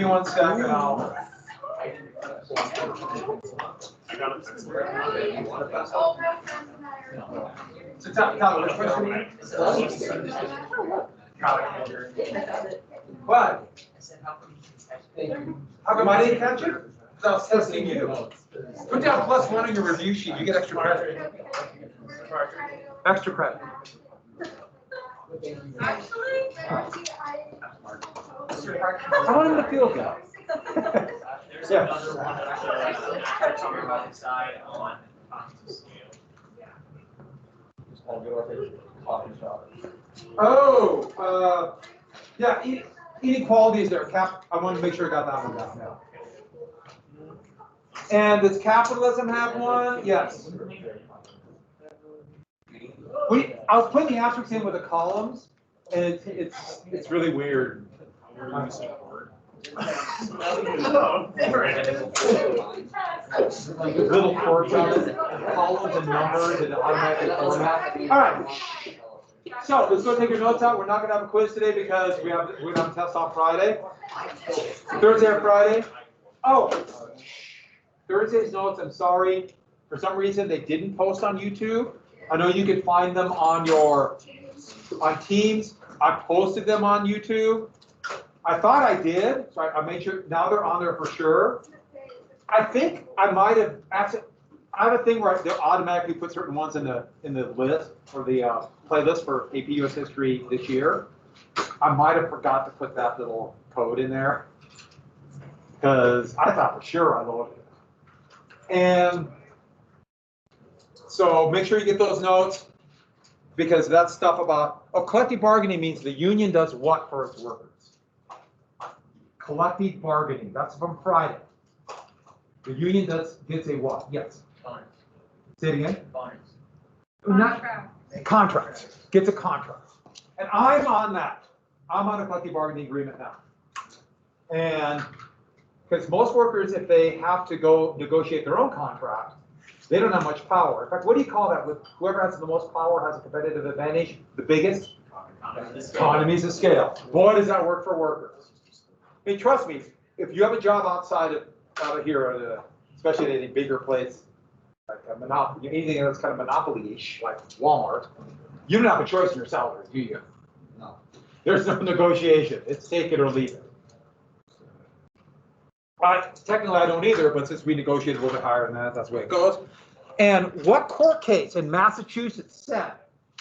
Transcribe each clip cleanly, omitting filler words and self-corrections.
one second, I'll. So tell me, which question? What? How come I didn't catch it? Because I was testing you. Put down +1 on your review sheet, you get extra credit. Extra credit. Actually, I want him to feel good. There's Yeah. another one that talking about the side on scale. Oh, yeah, inequality is there. I wanted to make sure I got that one down now. And does capitalism have one? Yes. I was putting the asterisks in with the columns, and it's really weird. Little quirks on it, columns and numbers and automatic format. All right. So let's go take your notes out. We're not going to have a quiz today because we're going to have a test on Friday. Thursday or Friday. Oh, Thursday's notes, I'm sorry. For some reason, they didn't post on YouTube. I know you can find them on Teams. I posted them on YouTube. I thought I did, so I made sure, now they're on there for sure. I think I might have, actually, I have a thing where they'll automatically put certain ones in the list, or the playlist for AP US History this year. I might have forgot to put that little code in there, because I thought for sure I loaded it. And so make sure you get those notes, because that's stuff about, collective bargaining means the union does what for its workers? Collective bargaining, that's from Friday. The union gets a what? Yes. Fines. Say it again. Fines. Contracts. Gets a contract. And I'm on that. I'm on a collective bargaining agreement now. And because most workers, if they have to go negotiate their own contract, they don't have much power. In fact, what do you call that? With whoever has the most power has a competitive advantage. The biggest? Economies of scale. Boy, does that work for workers. I mean, trust me, if you have a job out of here, especially at a bigger place, like a monopoly, anything that's kind of monopoly-ish, like Walmart, you don't have a choice in your salary, do you? No. There's no negotiation. It's take it or leave it. Technically, I don't either, but since we negotiated a little bit higher than that, that's the way it goes. And what court case in Massachusetts said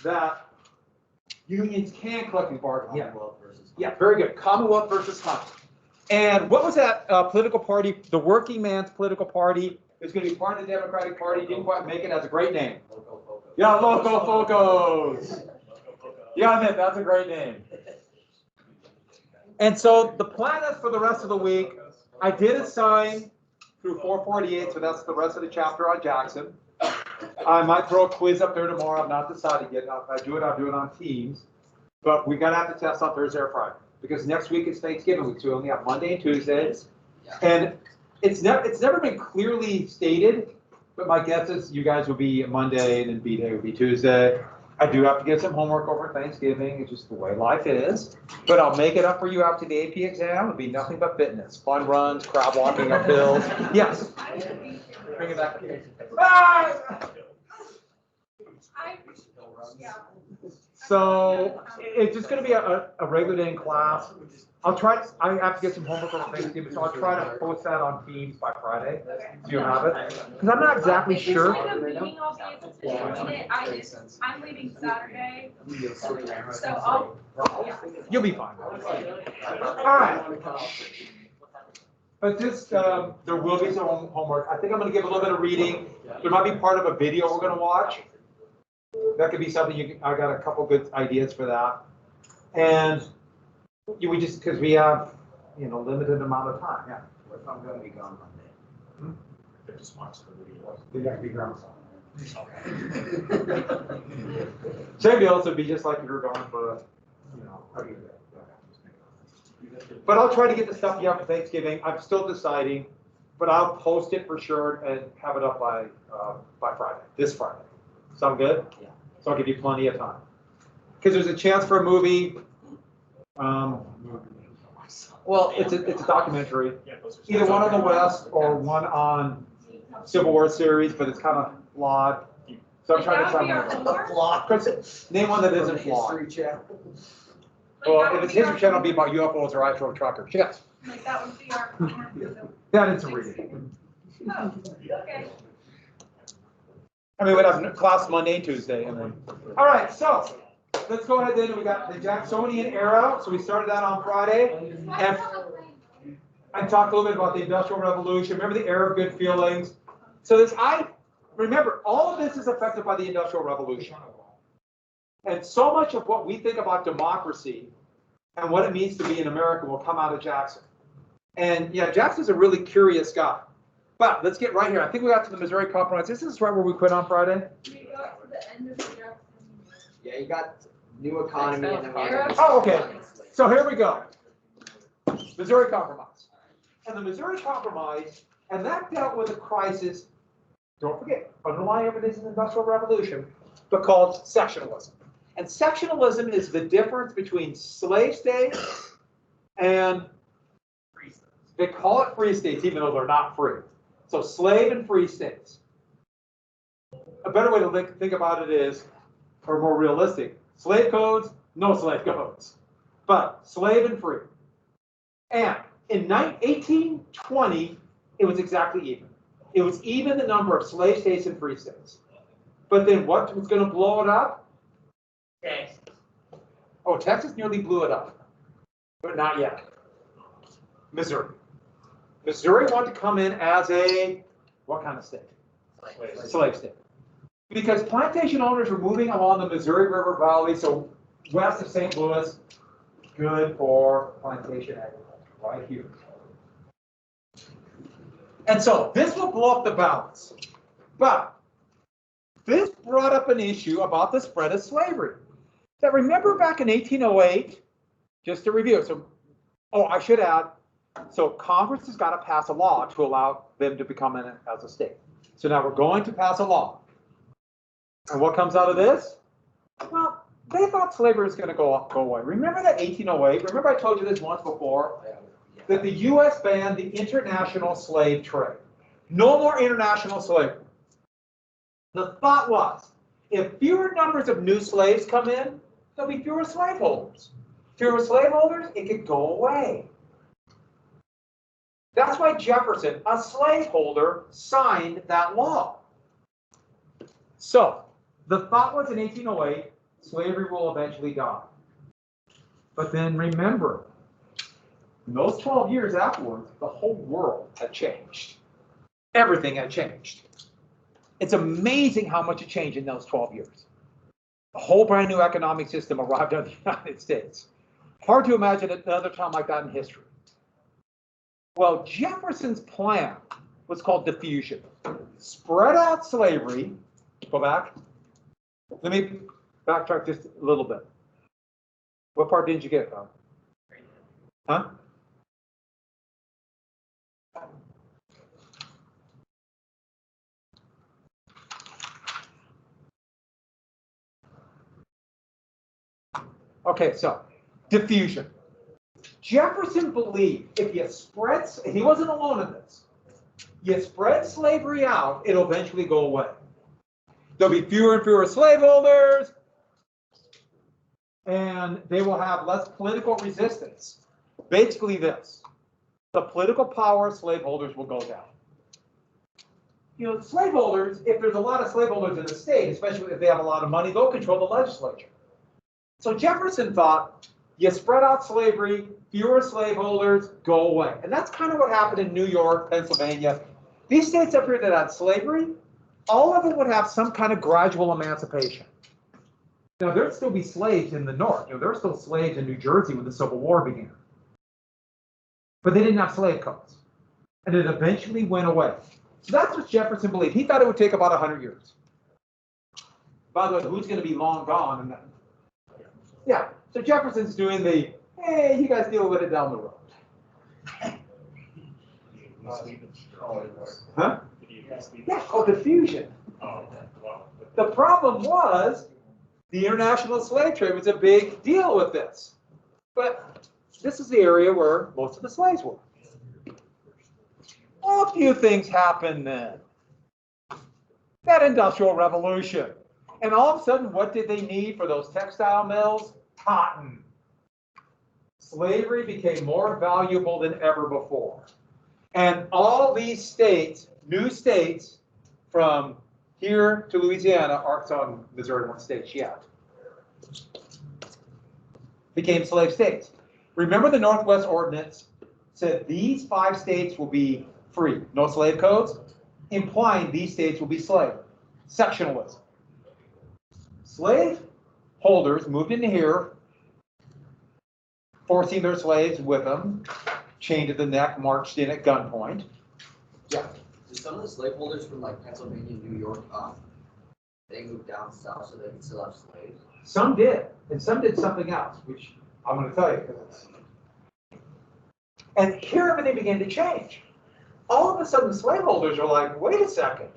that unions can collectively bargain? Yeah, very good. Commonwealth versus Hunt. And what was that political party? The working man's political party is going to be part of the Democratic Party. Didn't quite make it. Has a great name. Yeah, Loco Focos. Yeah, man, that's a great name. And so the plan is for the rest of the week. I did assign through 448, so that's the rest of the chapter on Jackson. I might throw a quiz up there tomorrow. I'm not decided yet. If I do it, I'll do it on Teams. But we're going to have to test on Thursday or Friday, because next week is Thanksgiving week, so we only have Monday and Tuesdays. And it's never been clearly stated, but my guess is you guys will be Monday and then B-Day will be Tuesday. I do have to get some homework over Thanksgiving. It's just the way life is. But I'll make it up for you after the AP exam. It'll be nothing but fitness. Fun runs, crowd walking up hills. Yes. Bring it back. Ah! So it's just going to be a regular day in class. I have to get some homework on Thanksgiving, so I'll try to post that on Teams by Friday. So you have it. Because I'm not exactly sure. I'm leaving Saturday, so You'll be fine. All right. But just, there will be some homework. I think I'm going to give a little bit of reading. There might be part of a video we're going to watch. That could be something I got a couple good ideas for that. And we just, because we have, limited amount of time. Yeah. What if I'm going to be gone Monday? They just watch the video. You got to be ground. Same deal, so it'd be just like if you're going for, But I'll try to get the stuff you have for Thanksgiving. I'm still deciding, but I'll post it for sure and have it up by Friday, this Friday. Sound good? Yeah. So I'll give you plenty of time. Because there's a chance for a movie. Well, it's a documentary, Yeah, those are- either one on the West or one on Civil War series, but it's kind of flawed. So I'm trying to That would be our find homework? Block. Chris, name one that isn't flawed. History channel. Like, Well, that if would it's be our History Channel, it'll be homework. about UFOs or I drove truckers. Yes, Like, that would be our homework for the. that is a reading. Oh, okay. I mean, we'd have class Monday and Tuesday, and then. All right, so let's go ahead then. We got the Jacksonian era. So we started that on Friday, and I talked a little bit about the Industrial Revolution. Remember the era of good feelings. So remember, all of this is affected by the Industrial Revolution, and so much of what we think about democracy and what it means to be in America will come out of Jackson. And yeah, Jackson's a really curious guy. But let's get right here. I think we got to the Missouri Compromise. This is right where we quit on Friday. We got to the end of the Jackson. Yeah, you got new economy and then we Era. got. Oh, okay. So here we go. Missouri Compromise. And the Missouri Compromise, and that dealt with a crisis, don't forget, underlying everything is an industrial revolution, but called sectionalism. And sectionalism is the difference between slave states and they call it free states, even though they're not free. So slave and free states. A better way to think about it is, or more realistic, slave codes, no slave codes, but slave and free. And in 1820, it was exactly even. It was even the number of slave states and free states. But then what was going to blow it up? Texas. Oh, Texas nearly blew it up, but not yet. Missouri. Missouri wanted to come in as what kind of state? Slave state. Because plantation owners were moving along the Missouri River Valley, so west of St. Louis, good for plantation agriculture, right here. And so this will blow up the balance. But this brought up an issue about the spread of slavery. Now remember back in 1808, just to review, I should add, so Congress has got to pass a law to allow them to become in as a state. So now we're going to pass a law. And what comes out of this? Well, they thought slavery was going to go away. Remember that 1808? Remember I told you this once before? That the U.S. banned the international slave trade. No more international slavery. The thought was, if fewer numbers of new slaves come in, there'll be fewer slaveholders. Fewer slaveholders, it could go away. That's why Jefferson, a slaveholder, signed that law. So, the thought was in 1808, slavery will eventually die. But then remember, in those 12 years afterwards, the whole world had changed. Everything had changed. It's amazing how much it changed in those 12 years. A whole brand new economic system arrived in the United States. Hard to imagine another time like that in history. Well, Jefferson's plan was called diffusion. Spread out slavery. Go back. Let me backtrack just a little bit. What part didn't you get, Bob? Huh? Okay, so diffusion. Jefferson believed if you spread, he wasn't alone in this, you spread slavery out, it'll eventually go away. There'll be fewer and fewer slaveholders, and they will have less political resistance. Basically this, the political power of slaveholders will go down. You know, slaveholders, if there's a lot of slaveholders in the state, especially if they have a lot of money, they'll control the legislature. So Jefferson thought, you spread out slavery, fewer slaveholders, go away. And that's kind of what happened in New York, Pennsylvania. These states up here that had slavery, all of them would have some kind of gradual emancipation. Now, there'd still be slaves in the North. You know, there were still slaves in New Jersey when the Civil War began. But they didn't have slave codes. And it eventually went away. So that's what Jefferson believed. He thought it would take about 100 years. By the way, who's going to be long gone? And yeah, so Jefferson's doing the, hey, you guys deal with it down the road. Huh? Yeah, called diffusion. The problem was the international slave trade was a big deal with this. But This is the area where most of the slaves were. Well, a few things happened then. That Industrial Revolution. And all of a sudden, what did they need for those textile mills? Cotton. Slavery became more valuable than ever before. And all these states, new states, from here to Louisiana, Arkansas, and Missouri weren't states yet, became slave states. Remember the Northwest Ordinance said these 5 states will be free, no slave codes, implying these states will be slave. Sectionalism. Slave holders moved into here, forcing their slaves with them, chained to the neck, marched in at gunpoint. Yeah. Did some of the slaveholders from like Pennsylvania, New York, they moved down south so they could still have slaves? Some did, and some did something else, which I'm going to tell you. And here everything began to change. All of a sudden, slaveholders are like, wait a second,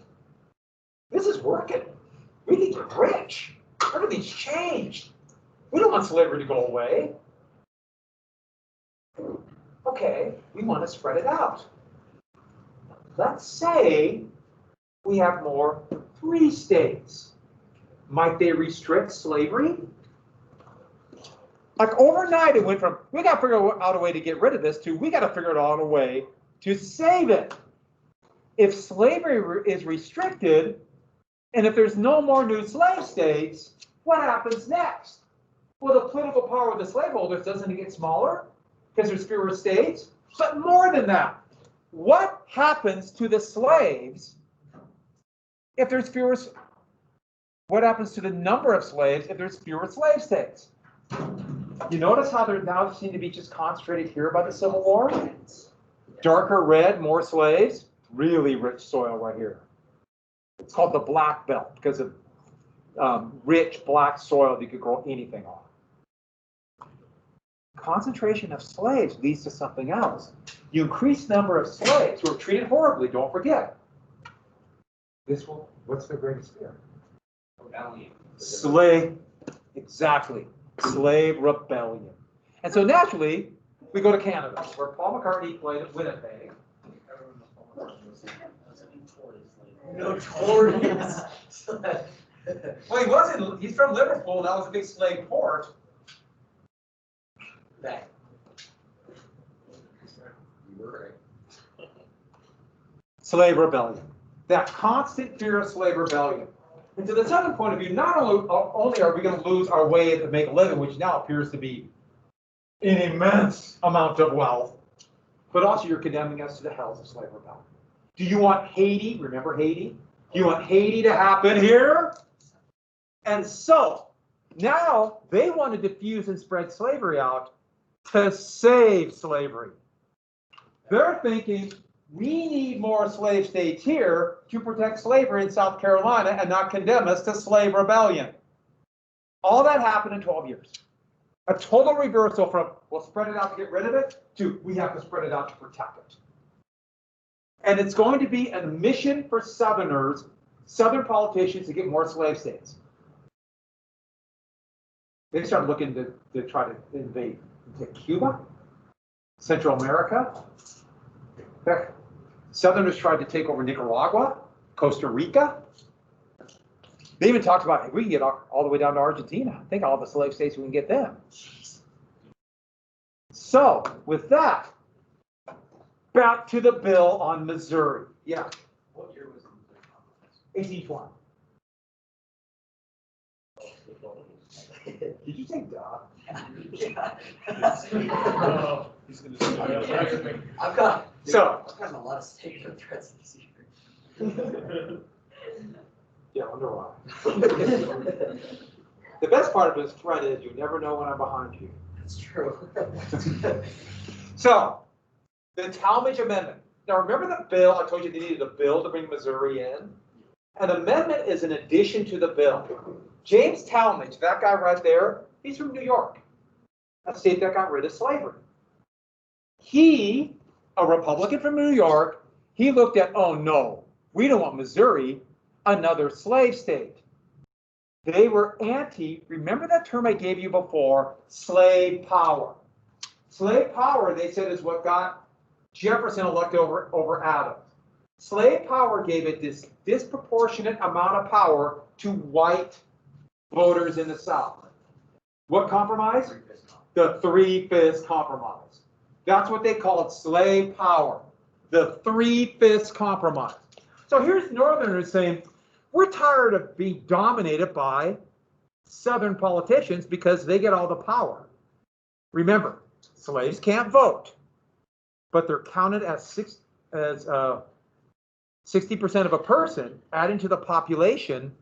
this is working. We can get rich. Everything's changed. We don't want slavery to go away. Okay, we want to spread it out. Let's say we have more free states. Might they restrict slavery? Like overnight, it went from, we got to figure out a way to get rid of this to, we got to figure out a way to save it. If slavery is restricted, and if there's no more new slave states, what happens next? Well, the political power of the slaveholders doesn't get smaller because there's fewer states, but more than that, what happens to the slaves if there's fewer? What happens to the number of slaves if there's fewer slave states? You notice how they now seem to be just concentrated here by the Civil War? Darker red, more slaves, really rich soil right here. It's called the Black Belt because of rich black soil that you could grow anything on. Concentration of slaves leads to something else. You increase number of slaves who are treated horribly, don't forget. What's their greatest fear? Rebellion. Slave, exactly, slave rebellion. And so naturally, we go to Canada, where Paul McCartney played at Winnipeg. Notorious. Well, he's from Liverpool, that was a big slave port. Bang. You were right. Slave rebellion. That constant fear of slave rebellion. And to the Southern point of view, not only are we going to lose our way to make a living, which now appears to be an immense amount of wealth, but also you're condemning us to the hells of slave rebellion. Do you want Haiti? Remember Haiti? Do you want Haiti to happen here? And so now they want to diffuse and spread slavery out to save slavery. They're thinking we need more slave states here to protect slavery in South Carolina and not condemn us to slave rebellion. All that happened in 12 years. A total reversal from we'll spread it out to get rid of it to we have to spread it out to protect it. And it's going to be a mission for Southerners, Southern politicians to get more slave states. They started looking to try to invade into Cuba, Central America. Heck, Southerners tried to take over Nicaragua, Costa Rica. They even talked about, hey, we can get all the way down to Argentina. Think all the slave states, we can get them. So, with that, back to the bill on Missouri. Yeah. What year was it? 1820. Did you say duh? He's going to I've got a lot of statement threats this year. Yeah, I wonder why. The best part of this thread is you never know when I'm behind you. That's true. So, the Tallmadge Amendment. Now remember the bill, I told you they needed a bill to bring Missouri in? An amendment is an addition to the bill. James Tallmadge, that guy right there, he's from New York, a state that got rid of slavery. He, a Republican from New York, he looked at, oh no, we don't want Missouri, another slave state. They were remember that term I gave you before, slave power. Slave power, they said, is what got Jefferson elected over Adams. Slave power gave it this disproportionate amount of power to white voters in the South. What compromise? The Three-Fifths Compromise. That's what they call it, slave power. The Three-Fifths Compromise. So here's Northerners saying, we're tired of being dominated by Southern politicians because they get all the power. Remember, slaves can't vote, but they're counted as 60% of a person, adding to the population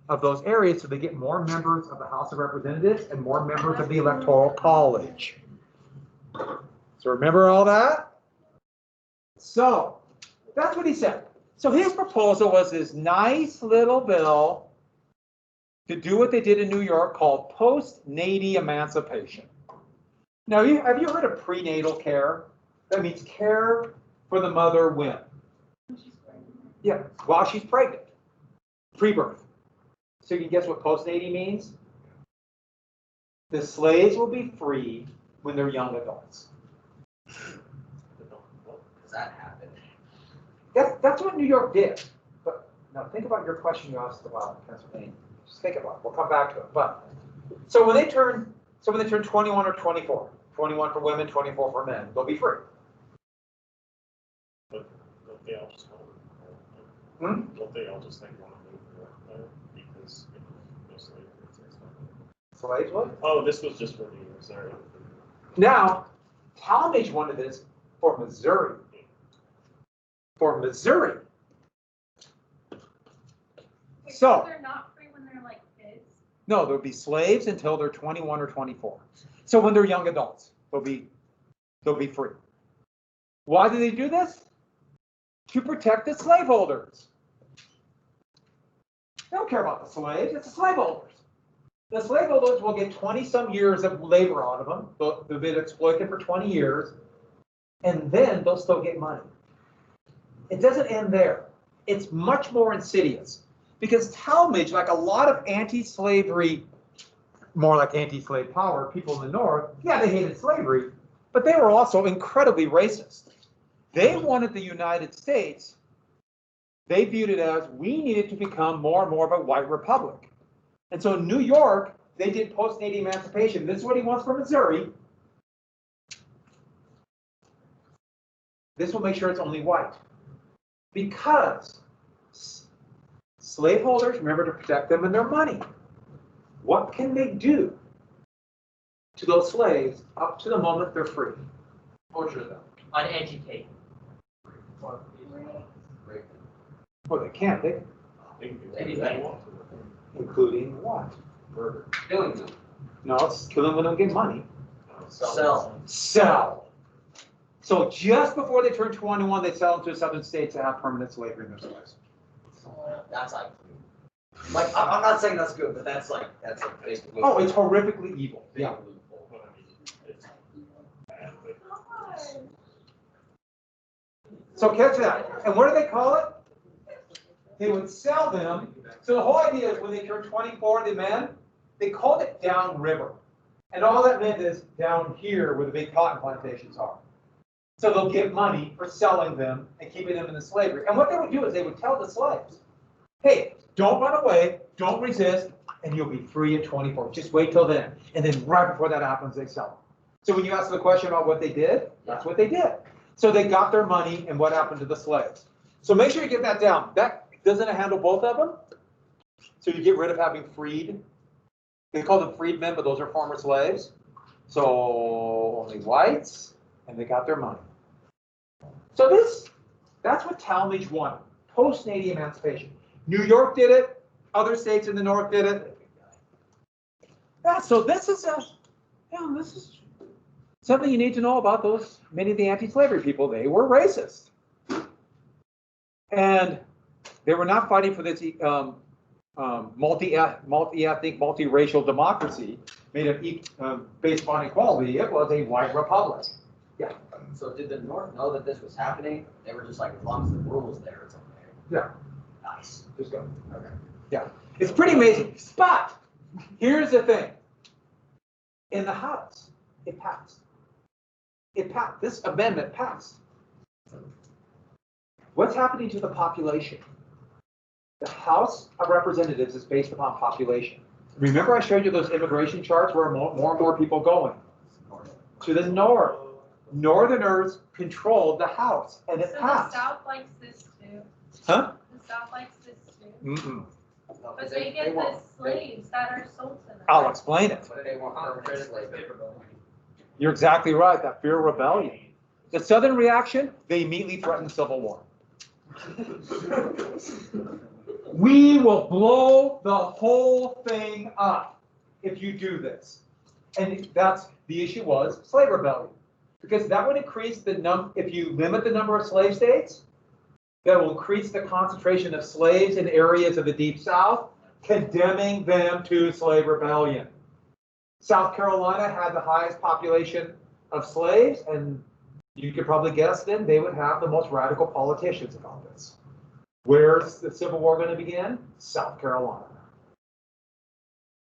of those areas, so they get more members of the House of Representatives and more members of the Electoral College. So remember all that? So that's what he said. So his proposal was this nice little bill to do what they did in New York called post-natal emancipation. Now, have you heard of prenatal care? That means care for the mother when? Yeah, while she's pregnant, pre-birth. So you can guess what post-natal means? The slaves will be free when they're young adults. Does that happen? That's what New York did. But now think about your question you asked about Pennsylvania. Just think about it. We'll come back to it. But so when they turn 21 or 24, 21 for women, 24 for men, they'll be free. But don't they all just don't they all just want to move north there because no slavery and stuff? Slaves would? Oh, this was just for New York, sorry. Now, Tallmadge wanted this for Missouri. For Missouri. Wait, So they're not free when they're like kids? no, they'll be slaves until they're 21 or 24. So when they're young adults, they'll be free. Why do they do this? To protect the slaveholders. They don't care about the slaves, it's the slaveholders. The slaveholders will get 20-some years of labor out of them. They'll be exploited for 20 years, and then they'll still get money. It doesn't end there. It's much more insidious. Because Tallmadge, like a lot of anti-slavery, more like anti-slave power, people in the North, yeah, they hated slavery, but they were also incredibly racist. They wanted the United States, they viewed it as we needed to become more and more of a white republic. And so in New York, they did post-natal emancipation. This is what he wants for Missouri. This will make sure it's only white. Because slaveholders, remember to protect them and their money. What can they do to those slaves up to the moment they're free? Torture them. Uneducated. Well, they can't. They, They can do Maybe whatever they they want. including what? Murder. Killing them. No, it's kill them when they don't get money. Sell. Sell. So just before they turn 21, they sell them to southern states that have permanent slavery in their slaves. That's like I'm not saying that's good, but that's basically. Oh, it's horrifically evil. big Yeah. loophole. But I mean, it's bad, but So catch that. And what do they call it? They would sell them. So the whole idea is when they turn 24, the men, they called it downriver. And all that meant is down here where the big cotton plantations are. So they'll get money for selling them and keeping them in the slavery. And what they would do is they would tell the slaves, hey, don't run away, don't resist, and you'll be free at 24. Just wait till then. And then right before that happens, they sell them. So when you ask the question about what they did, that's what they did. So they got their money, and what happened to the slaves? So make sure you get that down. That doesn't it handle both of them? So you get rid of having freed. They call them freedmen, but those are former slaves. So only whites, and they got their money. So that's what Tallmadge wanted, post-natal emancipation. New York did it, other states in the North did it. Yeah, so this is something you need to know about those, many of the anti-slavery people. They were racist. And they were not fighting for this multi-ethnic, multiracial democracy made of based on equality. It was a white republic. Yeah. So did the North know that this was happening? They were just like, as long as the rule's there, it's okay. Yeah. Nice. Just go. Okay. Yeah. It's pretty amazing. But here's the thing. In the House, it passed. This amendment passed. What's happening to the population? The House of Representatives is based upon population. Remember I showed you those immigration charts where more and more people going? To the north. Northerners controlled the House, and it So the passed. South likes this too. Huh? The South likes this too. Mm-mm. No, But they get the slaves that are sold to them. I'll explain it. But they want permanent slavery. You're exactly right, that fear of rebellion. The Southern reaction, they immediately threatened civil war. We will blow the whole thing up if you do this. And that's, the issue was slave rebellion. Because that would increase the if you limit the number of slave states, that will increase the concentration of slaves in areas of the Deep South, condemning them to slave rebellion. South Carolina had the highest population of slaves, and you could probably guess then they would have the most radical politicians about this. Where's the Civil War going to begin? South Carolina.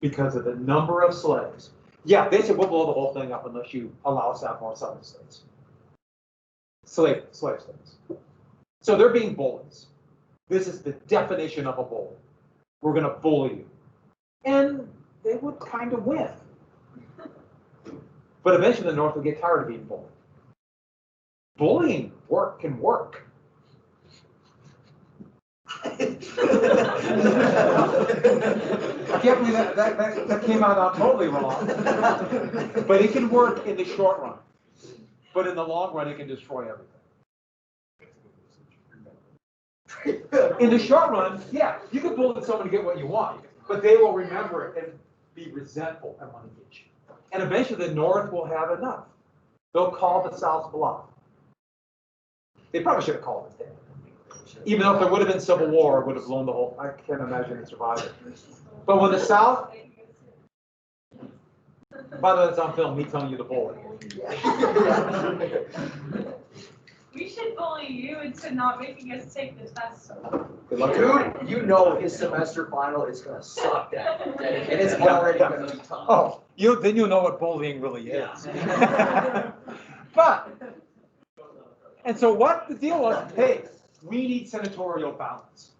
Because of the number of slaves. Yeah, they said we'll blow the whole thing up unless you allow us to have more southern states. Slave states. So they're being bullies. This is the definition of a bully. We're going to bully you. And they would kind of win. But eventually the North will get tired of being bullied. Bullying can work. I can't believe that came out totally wrong. But it can work in the short run. But in the long run, it can destroy everything. In the short run, yeah, you can bully someone to get what you want, but they will remember it and be resentful and want to get you. And eventually the North will have enough. They'll call the South's bluff. They probably should have called it then. Even though if there would have been civil war, it would have blown the whole, I can't imagine it survived it. But when the South, by the way, it's on film, me telling you the bully. We should bully you into not making us take the test. Good luck. Dude, you know his semester final is gonna suck that day, and it's already gonna be tough. Oh, then you know what bullying really is. And so what the deal was, hey, we need senatorial balance.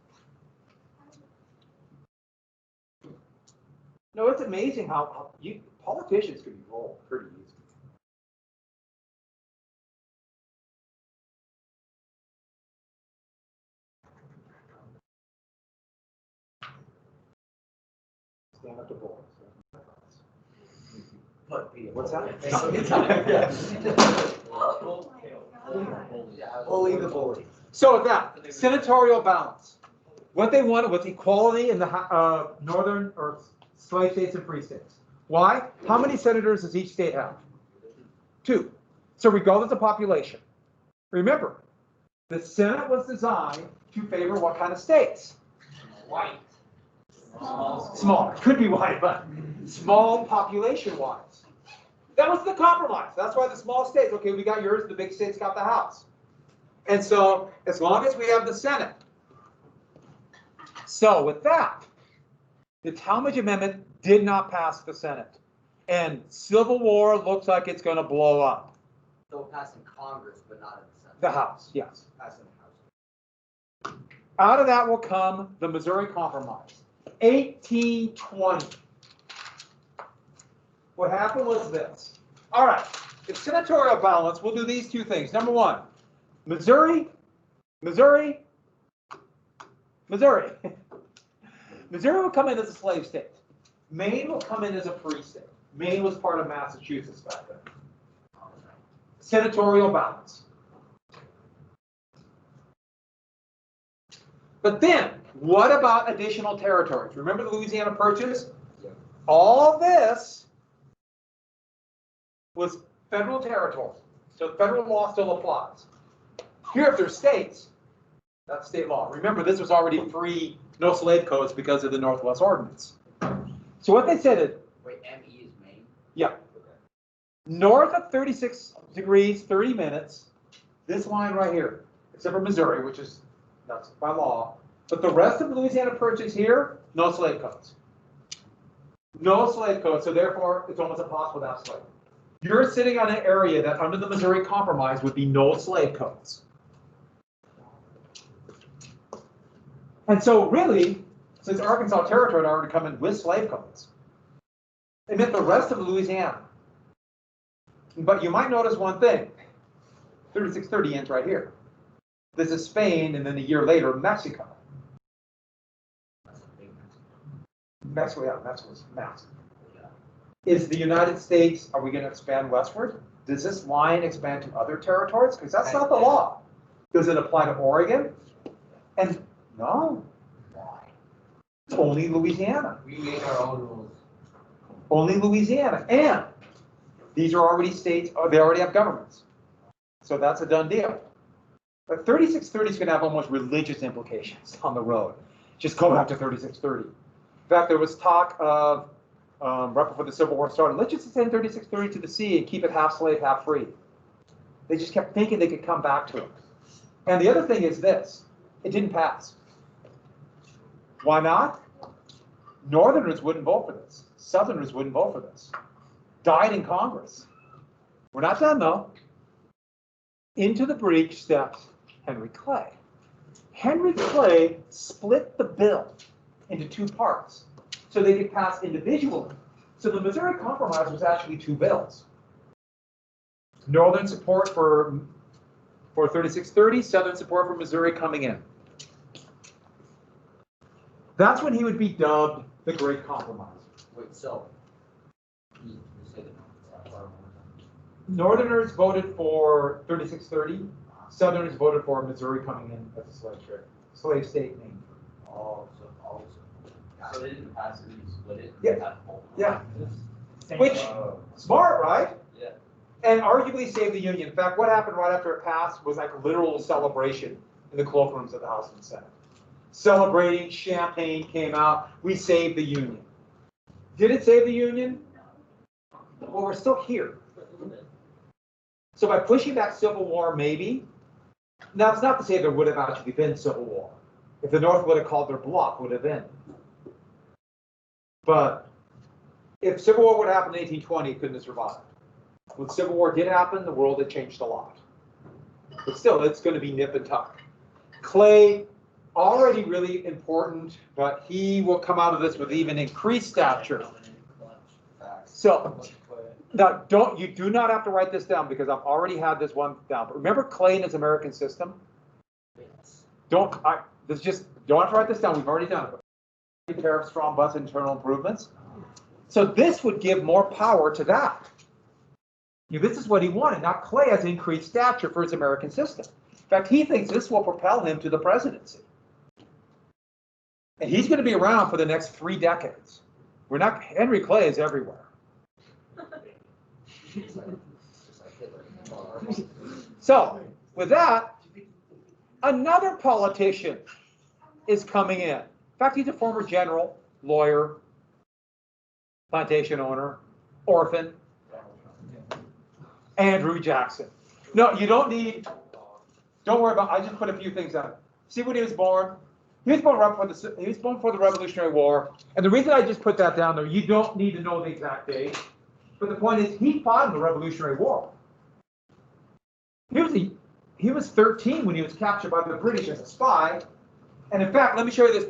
No, it's amazing how politicians can be rolled pretty easy. Stand up to bullies. What's that? Bully the bully. So with that, senatorial balance. What they wanted was equality in the northern or slave states and free states. Why? How many senators does each state have? 2. So regardless of population. Remember, the Senate was designed to favor what kind of states? White. Small. Could be white, but small population-wise. That was the compromise. That's why the small states, okay, we got yours, the big states got the House. And so, as long as we have the Senate. So, with that, the Tallmadge Amendment did not pass the Senate. And Civil War looks like it's going to blow up. So it passed in Congress, but not in the Senate. The House, yes. Passed in the House. Out of that will come the Missouri Compromise. 1820. What happened was this. All right, it's senatorial balance. We'll do these 2 things. Number 1, Missouri will come in as a slave state. Maine will come in as a free state. Maine was part of Massachusetts back then. Senatorial balance. But then, what about additional territories? Remember the Louisiana Purchase? Yeah. All this was federal territory. So federal law still applies. Here, if there's states, that's state law. Remember, this was already free, no slave codes because of the Northwest Ordinance. So what they said is, Wait, ME is Maine? yeah, north of 36 degrees, 30 minutes, this line right here, except for Missouri, which is, that's by law. But the rest of Louisiana Purchase here, no slave codes. No slave codes, so therefore it's almost impossible to have slavery. You're sitting on an area that under the Missouri Compromise would be no slave codes. And so really, since Arkansas Territory had already come in with slave codes, it meant the rest of Louisiana. But you might notice one thing. 3630 ends right here. This is Spain, and then a year later, Mexico. Mexico's massive. Is the United States, are we going to expand westward? Does this line expand to other territories? Because that's not the law. Does it apply to Oregon? And no. Why? Only Louisiana. We make our own rules. Only Louisiana. And these are already states, they already have governments. So that's a done deal. But 3630 is going to have almost religious implications on the road. Just go back to 3630. In fact, there was talk of, right before the Civil War started, let's just send 3630 to the sea and keep it half slave, half free. They just kept thinking they could come back to it. And the other thing is this, it didn't pass. Why not? Northerners wouldn't vote for this. Southerners wouldn't vote for this. Died in Congress. We're not done though. Into the breach steps Henry Clay. Henry Clay split the bill into two parts so they could pass individually. So the Missouri Compromise was actually two bills. Northern support for 3630, Southern support for Missouri coming in. That's when he would be dubbed the Great Compromise. Wait, so. You say that. Northerners voted for 3630. Southerners voted for Missouri coming in as a slave state name. Oh, So they didn't pass it, you split it? Yeah. Yeah. Which, smart, right? Yeah. And arguably saved the Union. In fact, what happened right after it passed was like a literal celebration in the cloakrooms of the House and Senate. Celebrating, champagne came out, we saved the Union. Did it save the Union? Well, we're still here. So by pushing back Civil War, maybe. Now, it's not to say there would have actually been Civil War. If the North would have called their bluff, would have been. But if Civil War would have happened in 1820, it couldn't have survived. When Civil War did happen, the world had changed a lot. But still, it's going to be nip and tuck. Clay, already really important, but he will come out of this with even increased stature. So, now you do not have to write this down because I've already had this one down. But remember Clay and his American system? Don't have to write this down. We've already done it. Tariff, strong bus, internal improvements. So this would give more power to that. This is what he wanted. Now Clay has increased stature for his American system. In fact, he thinks this will propel him to the presidency. And he's going to be around for the next 3 decades. Henry Clay is everywhere. So, with that, another politician is coming in. In fact, he's a former general, lawyer, plantation owner, orphan. Andrew Jackson. No, you don't worry about, I just put a few things on. See when he was born? He was born for the Revolutionary War. And the reason I just put that down there, you don't need to know the exact date. But the point is, he fought in the Revolutionary War. He was 13 when he was captured by the British as a spy. And in fact, let me show you this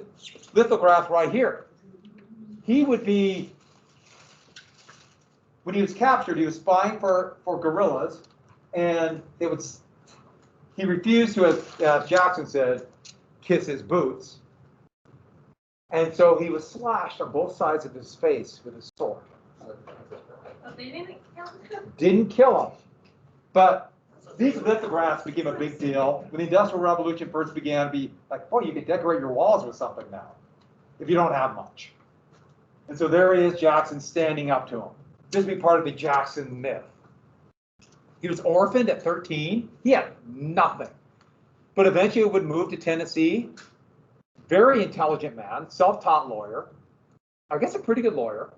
lithograph right here. He would be, when he was captured, he was spying for guerrillas, and he refused to, as Jackson said, kiss his boots. And so he was slashed on both sides of his face with a sword. But they didn't kill him. Didn't kill him. But these lithographs became a big deal. When the Industrial Revolution first began, to be like, oh, you could decorate your walls with something now, if you don't have much. And so there he is, Jackson standing up to him. This would be part of the Jackson myth. He was orphaned at 13. He had nothing. But eventually would move to Tennessee. Very intelligent man, self-taught lawyer. I guess a pretty good lawyer.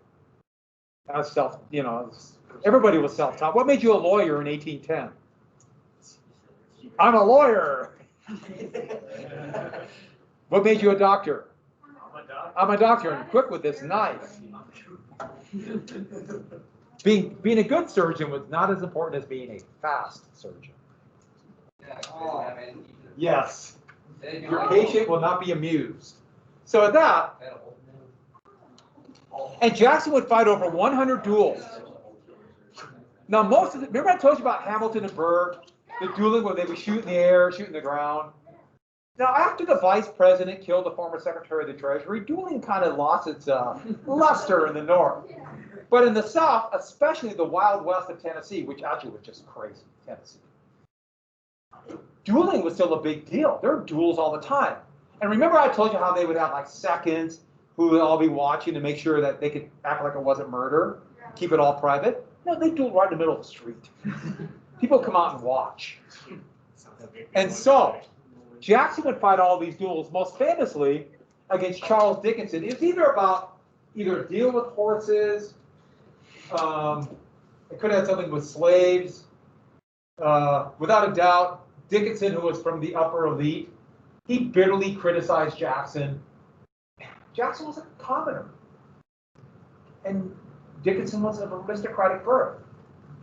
Everybody was self-taught. What made you a lawyer in 1810? I'm a lawyer. What made you a doctor? I'm a doctor and quick with this knife. being a good surgeon was not as important as being a fast surgeon. Yes, your patient will not be amused. So at that, and Jackson would fight over 100 duels. Now most of the, remember I told you about Hamilton and Burr, the dueling where they would shoot in the air, shoot in the ground. Now after the vice president killed the former secretary of the treasury, dueling kind of lost its luster in the north. But in the south, especially the wild west of Tennessee, which actually was just crazy, Tennessee. Dueling was still a big deal. There were duels all the time. And remember I told you how they would have like seconds who would all be watching to make sure that they could act like it wasn't murder, keep it all private? No, they dueled right in the middle of the street. People come out and watch. And so, Jackson would fight all these duels, most famously against Charles Dickinson. It was either a deal with horses, it could have had something with slaves. Without a doubt, Dickinson, who was from the upper elite, he bitterly criticized Jackson. Jackson was a commoner. And Dickinson was of aristocratic birth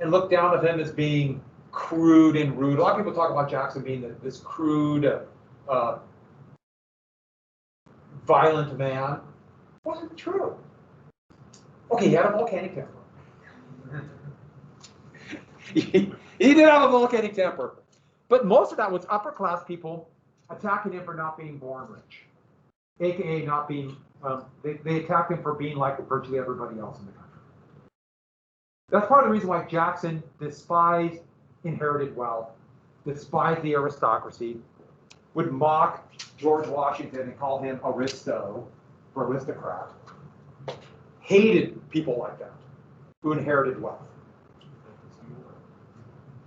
and looked down at him as being crude and rude. A lot of people talk about Jackson being this crude, violent man. It wasn't true. Okay, he had a volcanic temper. He did have a volcanic temper. But most of that was upper class people attacking him for not being born rich. AKA not being, they attacked him for being like virtually everybody else in the country. That's part of the reason why Jackson despised inherited wealth, despised the aristocracy, would mock George Washington and call him aristo, or aristocrat. Hated people like that, who inherited wealth.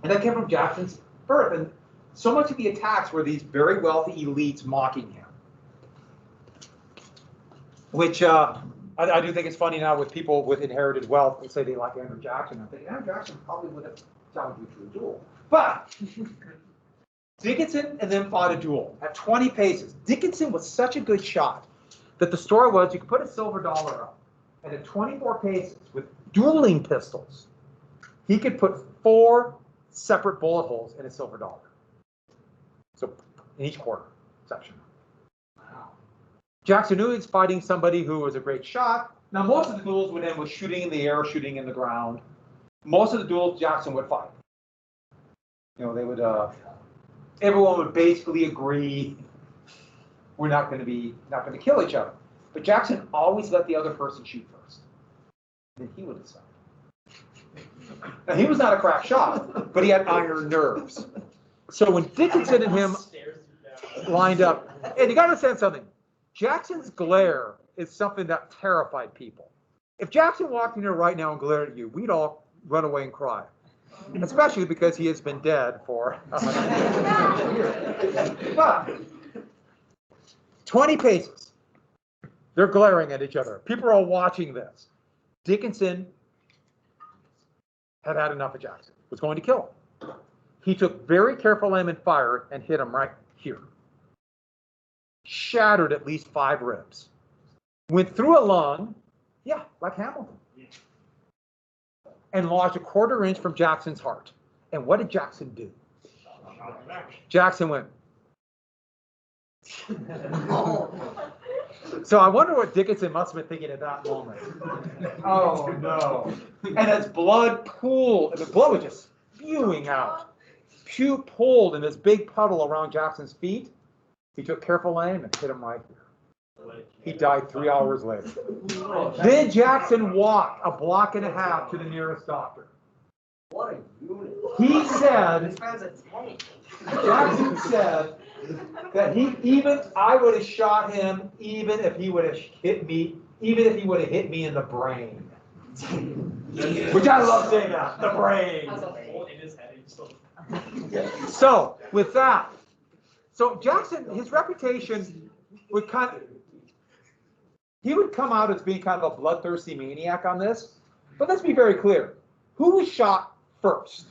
And that came from Jackson's birth. And so much of the attacks were these very wealthy elites mocking him. Which I do think it's funny now with people with inherited wealth who say they like Andrew Jackson. I'm thinking Andrew Jackson probably would have challenged you to a duel. But Dickinson and them fought a duel at 20 paces. Dickinson was such a good shot that the story was you could put a silver dollar up, and at 24 paces with dueling pistols, he could put 4 separate bullet holes in a silver dollar. So in each quarter section. Jackson knew he was fighting somebody who was a great shot. Now, most of the duels would end with shooting in the air, shooting in the ground. Most of the duels Jackson would fight. You know, they would, everyone would basically agree we're not going to kill each other. But Jackson always let the other person shoot first. Then he would decide. Now, he was not a crack shot, but he had iron nerves. So when Dickinson and him lined up, and you got to understand something. Jackson's glare is something that terrified people. If Jackson walked in here right now and glared at you, we'd all run away and cry. Especially because he has been dead for 100 years. But 20 paces. They're glaring at each other. People are all watching this. Dickinson had enough of Jackson, was going to kill him. He took very careful aim and fire and hit him right here. Shattered at least 5 ribs. Went through a lung, yeah, like Hamilton. And lodged a 1/4 inch from Jackson's heart. And what did Jackson do? Jackson went. So I wonder what Dickinson must have been thinking at that moment. Oh no. And as blood pooled, and the blood was just spewing out. Pooled in this big puddle around Jackson's feet. He took careful aim and hit him right here. He died 3 hours later. Then Jackson walked 1.5 blocks to the nearest doctor. What a unit. He said, This man's a tank. Jackson said that I would have shot him even if he would have hit me in the brain. Which I love saying that, the brain. So with that, so Jackson, his reputation would he would come out as being kind of a bloodthirsty maniac on this. But let's be very clear. Who was shot first?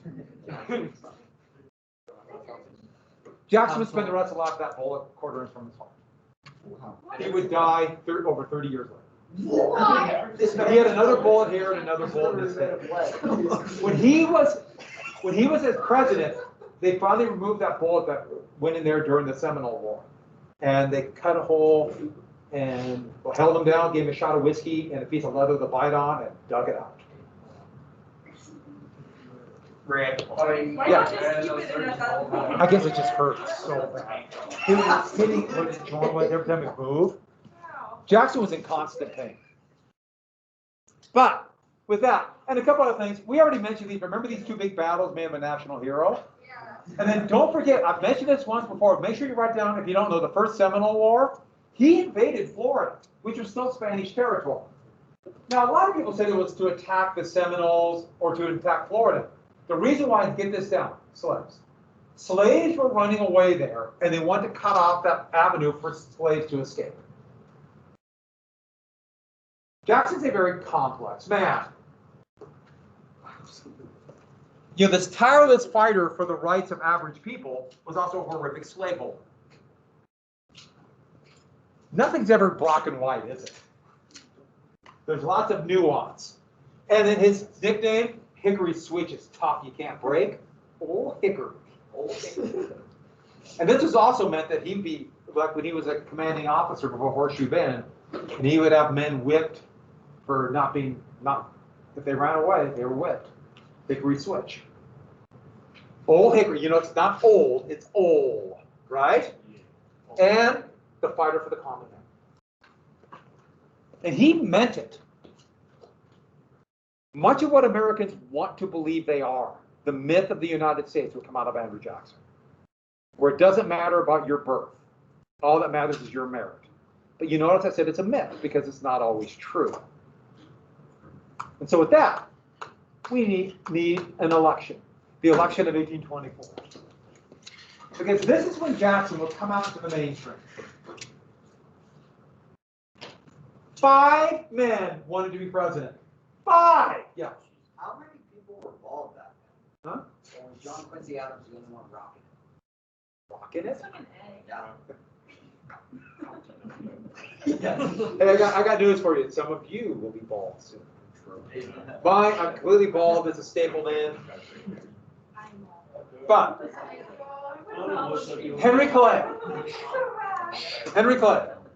Jackson would spend the rest of life with that bullet 1/4 inch from his heart. He would die over 30 years later. He had another bullet here and another bullet in his head. When he was as president, they finally removed that bullet that went in there during the Seminole War. And they cut a hole and held him down, gave him a shot of whiskey and a piece of leather to bite on, and dug it out. Red. Why not just keep it in a I guess it just hurts so bad. He was hitting with his joint like every time he moved. Jackson was in constant pain. But with that, and a couple other things, we already mentioned these. Remember these two big battles made him a national hero? And then don't forget, I've mentioned this once before, make sure you write down, if you don't know, the First Seminole War, he invaded Florida, which was still Spanish territory. Now, a lot of people said it was to attack the Seminoles or to attack Florida. The reason why, get this down, slaves. Slaves were running away there, and they wanted to cut off that avenue for slaves to escape. Jackson's a very complex man. You know, this tireless fighter for the rights of average people was also a horrific slaveholder. Nothing's ever black and white, is it? There's lots of nuance. And then his nickname, Hickory Switch, is tough, you can't break. Old Hickory. Old Hickory. And this was also meant that he'd be, like when he was a commanding officer before Horseshoe Bend, and he would have men whipped for if they ran away, they were whipped. Hickory Switch. Old Hickory, you know, it's not old, it's old, right? And the fighter for the common man. And he meant it. Much of what Americans want to believe they are, the myth of the United States, will come out of Andrew Jackson. Where it doesn't matter about your birth. All that matters is your merit. But you notice I said it's a myth because it's not always true. And so with that, we need an election. The election of 1824. Because this is when Jackson will come out to the mainstream. 5 men wanted to be president. 5! Yeah. How many people were involved back then? Huh? Or was John Quincy Adams the only one rocking it? Rocking it? It's like an egg. Yeah. Hey, I got news for you. Some of you will be bald soon. I'm completely bald. It's a stapled in. But Henry Clay,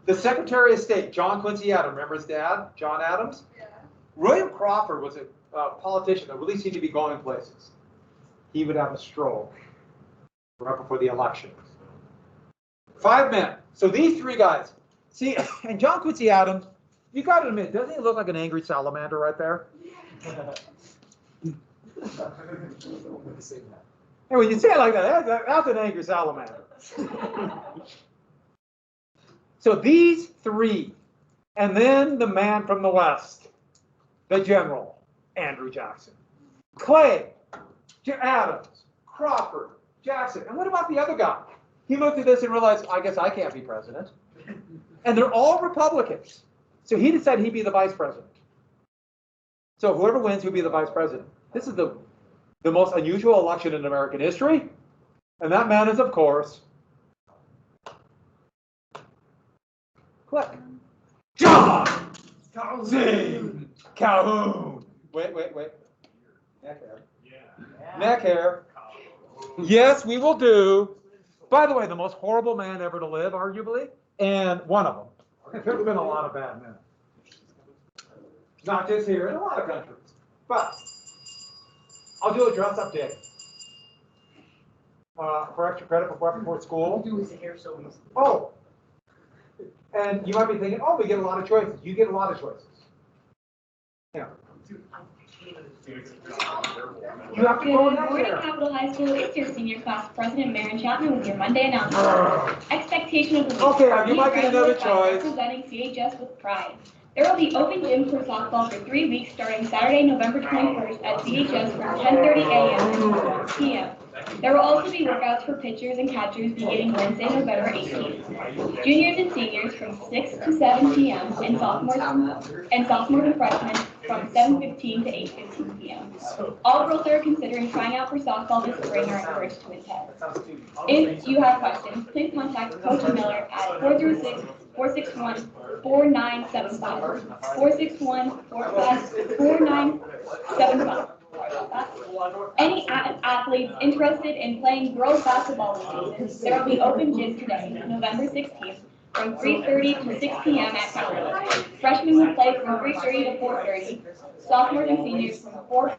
the Secretary of State, John Quincy Adams, remember his dad, John Adams? Yeah. William Crawford was a politician that really seemed to be going places. He would have a stroke right before the election. 5 men. So these 3 guys. See, and John Quincy Adams, you got to admit, doesn't he look like an angry salamander right there? And when you say it like that, that's an angry salamander. So these 3, and then the man from the West, the general, Andrew Jackson. Clay, Adams, Crawford, Jackson. And what about the other guy? He looked at this and realized, I guess I can't be president. And they're all Republicans. So he decided he'd be the vice president. So whoever wins, he'll be the vice president. This is the most unusual election in American history. And that man is, of course, click, John C. Calhoun. Wait. Neck hair. Yeah. Neck hair. Yes, we will do. By the way, the most horrible man ever to live, arguably, and one of them. There's been a lot of bad men. Not just here, in a lot of countries. But I'll do a dress-up day. For extra credit before school. Do his hair so easy. Oh. And you might be thinking, oh, we get a lot of choices. You get a lot of choices. Yeah. You have to go in Good that morning, chair. Capitol High School. It's your senior class president, Marin Chapman, with your Monday announcement. Expectation of the week. Okay, you might get another Graduated by choice. Representing CHS with pride. There will be open gym for softball for 3 weeks starting Saturday, November 21st at CHS from 10:30 a.m. to 1 p.m. There will also be workouts for pitchers and catchers beginning Wednesday, November 18th. Juniors and seniors from 6 to 7 p.m. and sophomores and freshmen from 7:15 to 8:15 p.m. All girls that are considering trying out for softball this spring are encouraged to attend. If you have questions, please contact Coach Miller at 461-4975. 461-4975. Any athletes interested in playing girls basketball this season, there will be open gyms today, November 16th, from 3:30 to 6 p.m. at Tallmadge. Freshmen will play from 3:30 to 4:30. Sophomores and seniors from 4